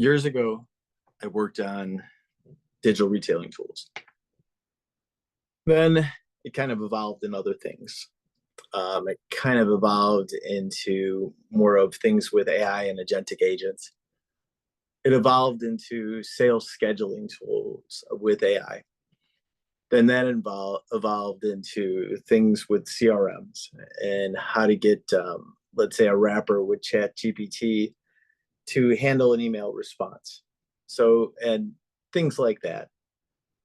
Years ago, I worked on digital retailing tools. Then it kind of evolved in other things. It kind of evolved into more of things with AI and agentic agents. It evolved into sales scheduling tools with AI. Then that evolved into things with CRMs and how to get, let's say, a wrapper with Chat GPT to handle an email response. So, and things like that.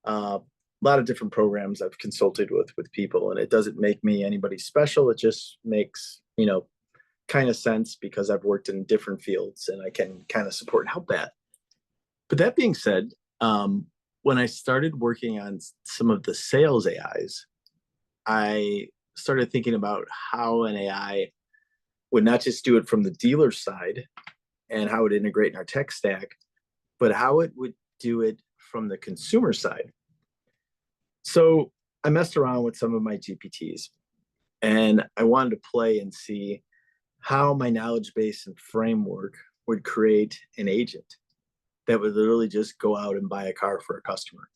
A lot of different programs I've consulted with people, and it doesn't make me anybody special. It just makes, kind of sense because I've worked in different fields and I can kind of support and help that. But that being said, when I started working on some of the sales AIs, I started thinking about how an AI would not just do it from the dealer side and how it would integrate in our tech stack, but how it would do it from the consumer side. So I messed around with some of my GPTs and I wanted to play and see how my knowledge base and framework would create an agent that would literally just go out and buy a car for a customer.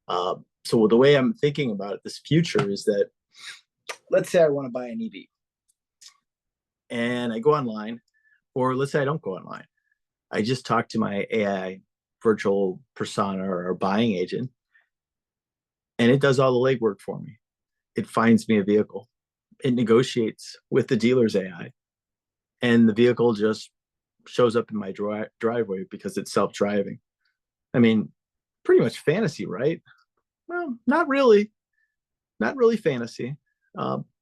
So the way I'm thinking about it, this future is that, let's say I want to buy an EV and I go online, or let's say I don't go online. I just talk to my AI virtual persona or buying agent, and it does all the legwork for me. It finds me a vehicle. It negotiates with the dealer's AI, and the vehicle just shows up in my driveway because it's self-driving. I mean, pretty much fantasy, right? Well, not really. Not really fantasy.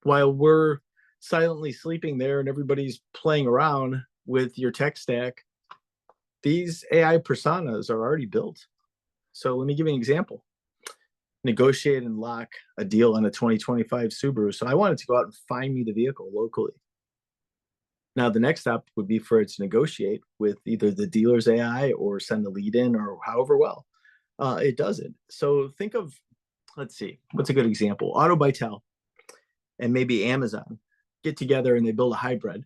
While we're silently sleeping there and everybody's playing around with your tech stack, these AI personas are already built. So let me give you an example. Negotiate and lock a deal on a 2025 Subaru. So I wanted to go out and find me the vehicle locally. Now, the next step would be for it to negotiate with either the dealer's AI or send the lead in or however well it does it. So think of, let's see, what's a good example? Auto Bytel and maybe Amazon get together and they build a hybrid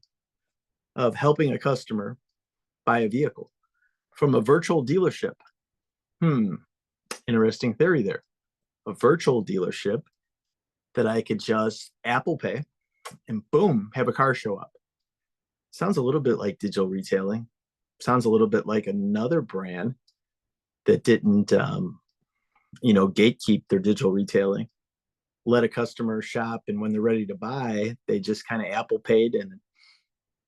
of helping a customer buy a vehicle from a virtual dealership. Interesting theory there. A virtual dealership that I could just Apple Pay and boom, have a car show up. Sounds a little bit like digital retailing. Sounds a little bit like another brand that didn't, gatekeep their digital retailing. Let a customer shop, and when they're ready to buy, they just kind of Apple paid and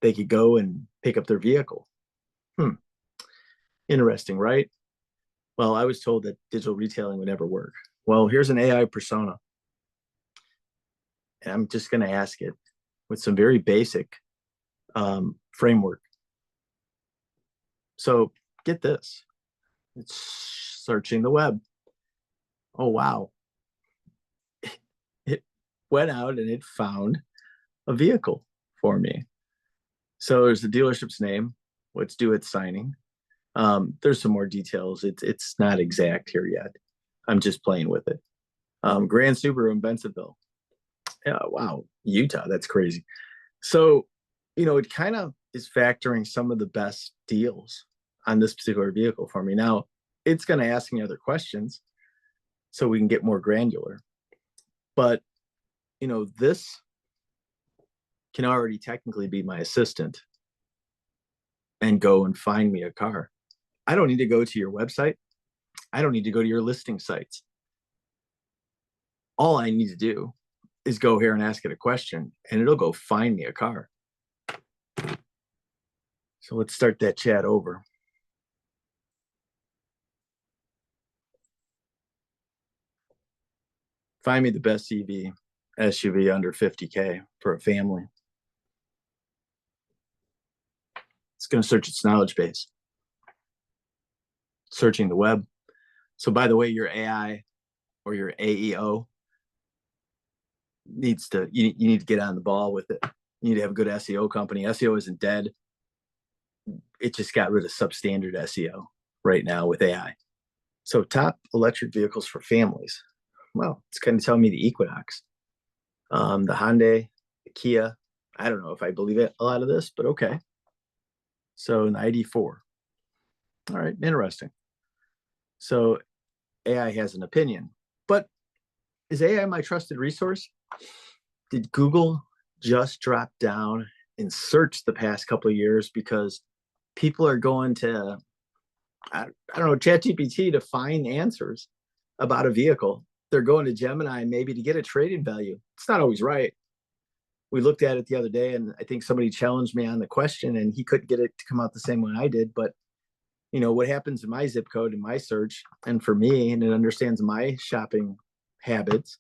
they could go and pick up their vehicle. Interesting, right? Well, I was told that digital retailing would never work. Well, here's an AI persona. And I'm just going to ask it with some very basic framework. So get this. It's searching the web. Oh, wow. It went out and it found a vehicle for me. So there's the dealership's name, what's due at signing. There's some more details. It's not exact here yet. I'm just playing with it. Grand Subaru in Bensenville. Yeah, wow, Utah, that's crazy. So, it kind of is factoring some of the best deals on this particular vehicle for me. Now, it's going to ask me other questions so we can get more granular. But, this can already technically be my assistant and go and find me a car. I don't need to go to your website. I don't need to go to your listing sites. All I need to do is go here and ask it a question, and it'll go find me a car. So let's start that chat over. Find me the best EV, SUV under 50K for a family. It's going to search its knowledge base. Searching the web. So by the way, your AI or your AEO needs to, you need to get on the ball with it. You need to have a good SEO company. SEO isn't dead. It just got rid of substandard SEO right now with AI. So top electric vehicles for families. Well, it's kind of telling me the Equinox, the Hyundai, the Kia. I don't know if I believe it, a lot of this, but okay. So an ID4. All right, interesting. So AI has an opinion, but is AI my trusted resource? Did Google just drop down and search the past couple of years because people are going to, I don't know, ChatGPT to find answers about a vehicle? They're going to Gemini maybe to get a trading value. It's not always right. We looked at it the other day, and I think somebody challenged me on the question, and he couldn't get it to come out the same way I did. But what happens in my zip code in my search, and for me, and it understands my shopping habits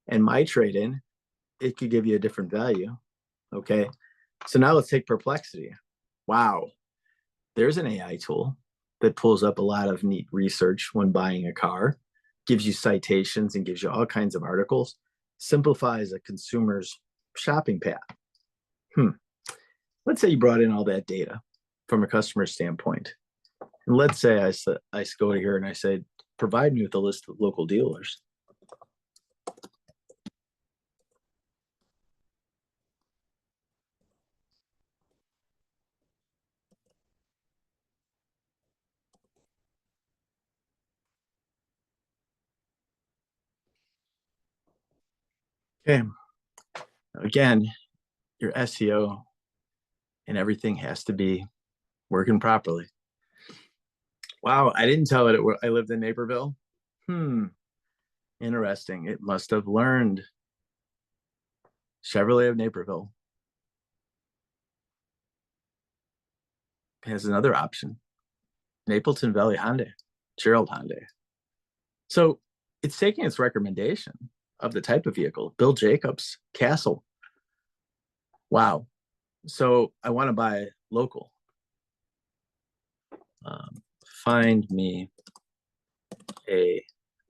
and my trade-in, it could give you a different value. Okay. So now let's take perplexity. Wow. There's an AI tool that pulls up a lot of neat research when buying a car, gives you citations and gives you all kinds of articles, simplifies a consumer's shopping path. Let's say you brought in all that data from a customer standpoint. And let's say I go here and I say, provide me with a list of local dealers. Okay. Again, your SEO and everything has to be working properly. Wow, I didn't tell it I lived in Naperville. Interesting. It must have learned. Chevrolet of Naperville has another option. Mapleton Valley Hyundai, Gerald Hyundai. So it's taking its recommendation of the type of vehicle. Bill Jacobs, Castle. Wow. So I want to buy local. Find me a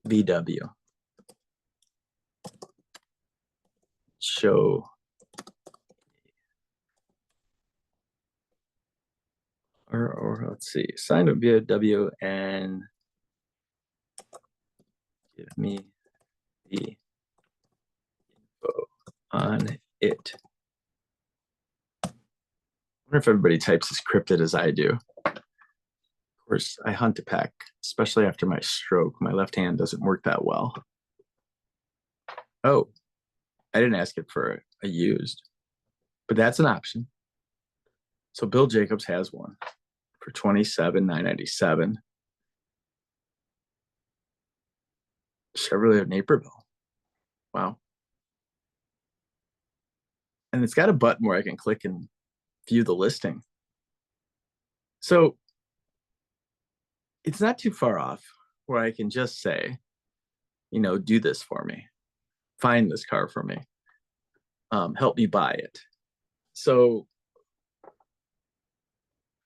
VW. Show. Or let's see, sign up VW and give me the info on it. I wonder if everybody types as cryptid as I do. Of course, I hunt a pack, especially after my stroke. My left hand doesn't work that well. Oh, I didn't ask it for a used, but that's an option. So Bill Jacobs has one for $27,997. Chevrolet of Naperville. Wow. And it's got a button where I can click and view the listing. So it's not too far off where I can just say, do this for me, find this car for me, help me buy it. So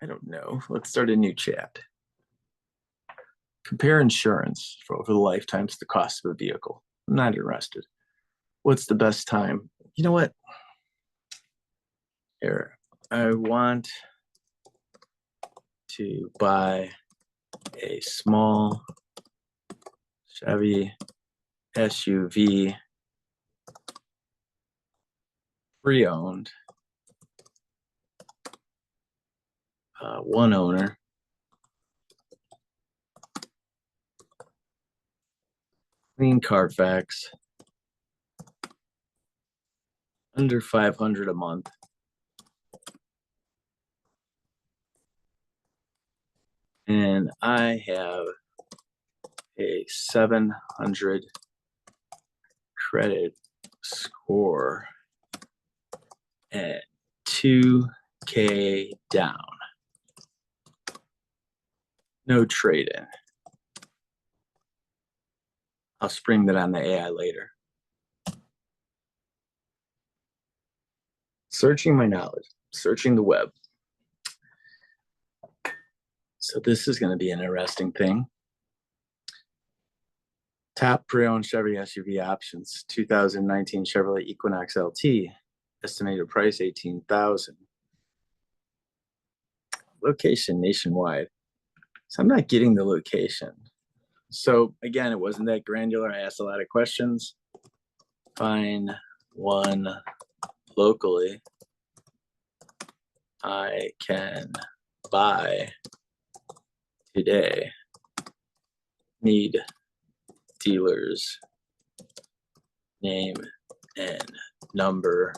I don't know. Let's start a new chat. Compare insurance for over the lifetime to the cost of a vehicle. I'm not interested. What's the best time? You know what? Here, I want to buy a small Chevy SUV, pre-owned, one owner, clean Carfax, under $500 a month. And I have a 700 credit score and 2K down. No trade-in. I'll spring that on the AI later. Searching my knowledge, searching the web. So this is going to be an interesting thing. Top pre-owned Chevy SUV options: 2019 Chevrolet Equinox LT, estimated price $18,000. Location nationwide. So I'm not getting the location. So again, it wasn't that granular. I asked a lot of questions. Find one locally I can buy today need dealer's name and number,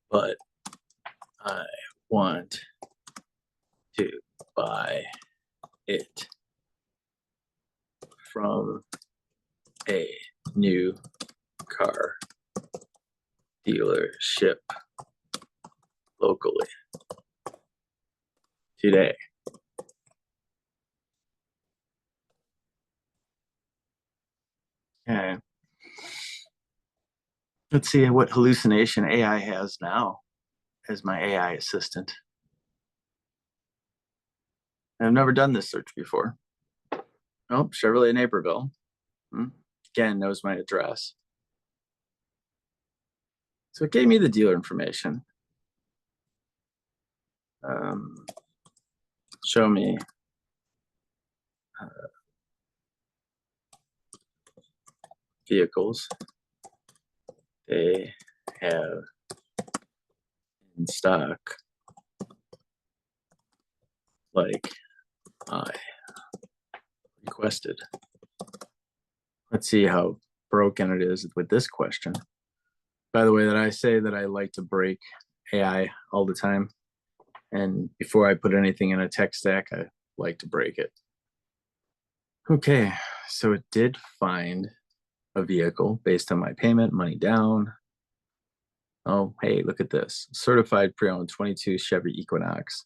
but I want to buy it from a new car dealership locally today. Okay. Let's see what hallucination AI has now as my AI assistant. I've never done this search before. Oh, Chevrolet Naperville. Again, knows my address. So it gave me the dealer information. Show me vehicles they have in stock like I requested. Let's see how broken it is with this question. By the way, that I say that I like to break AI all the time. And before I put anything in a tech stack, I like to break it. Okay, so it did find a vehicle based on my payment, money down. Oh, hey, look at this. Certified pre-owned 22 Chevy Equinox.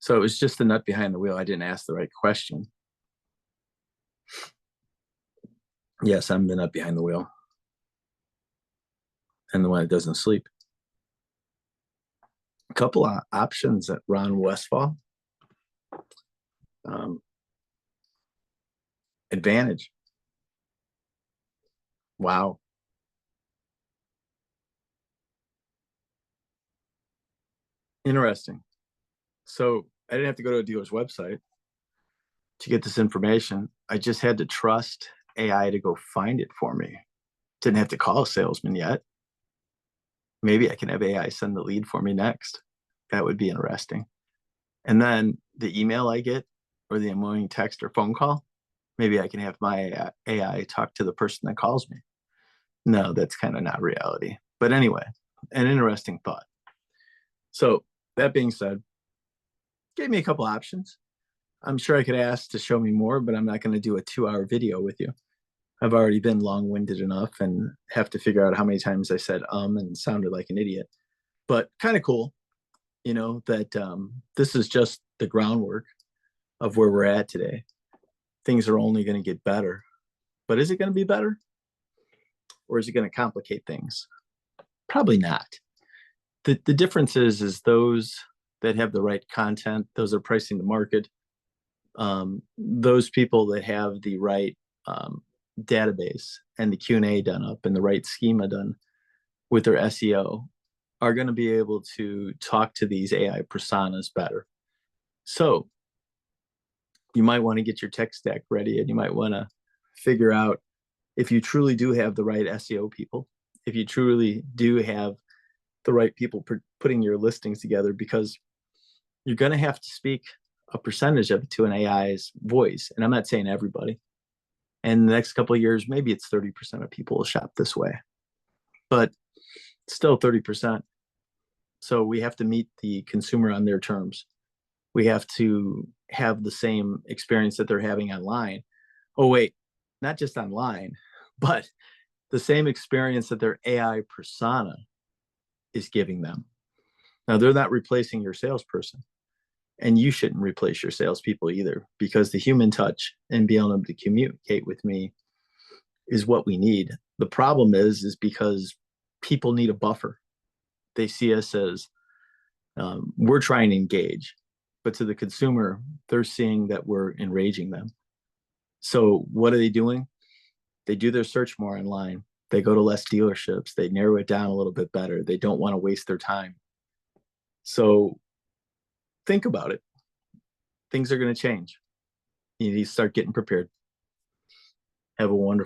So it was just the nut behind the wheel. I didn't ask the right question. Yes, I'm the nut behind the wheel. And the one that doesn't sleep. A couple of options at Ron Westfall. Advantage. Wow. Interesting. So I didn't have to go to a dealer's website to get this information. I just had to trust AI to go find it for me. Didn't have to call a salesman yet. Maybe I can have AI send the lead for me next. That would be interesting. And then the email I get or the annoying text or phone call, maybe I can have my AI talk to the person that calls me. No, that's kind of not reality. But anyway, an interesting thought. So that being said, gave me a couple options. I'm sure I could ask to show me more, but I'm not going to do a 2-hour video with you. I've already been long-winded enough and have to figure out how many times I said and sounded like an idiot. But kind of cool, that this is just the groundwork of where we're at today. Things are only going to get better. But is it going to be better? Or is it going to complicate things? Probably not. The difference is those that have the right content, those are pricing the market, those people that have the right database and the Q&A done up and the right schema done with their SEO are going to be able to talk to these AI personas better. So you might want to get your tech stack ready, and you might want to figure out if you truly do have the right SEO people, if you truly do have the right people putting your listings together, because you're going to have to speak a percentage of it to an AI's voice. And I'm not saying everybody. And the next couple of years, maybe it's 30% of people will shop this way, but still 30%. So we have to meet the consumer on their terms. We have to have the same experience that they're having online. Oh, wait, not just online, but the same experience that their AI persona is giving them. Now, they're not replacing your salesperson, and you shouldn't replace your salespeople either, because the human touch and being able to communicate with me is what we need. The problem is because people need a buffer. They see us as we're trying to engage, but to the consumer, they're seeing that we're enraging them. So what are they doing? They do their search more online. They go to less dealerships. They narrow it down a little bit better. They don't want to waste their time. So think about it. Things are going to change. You need to start getting prepared. Have a wonderful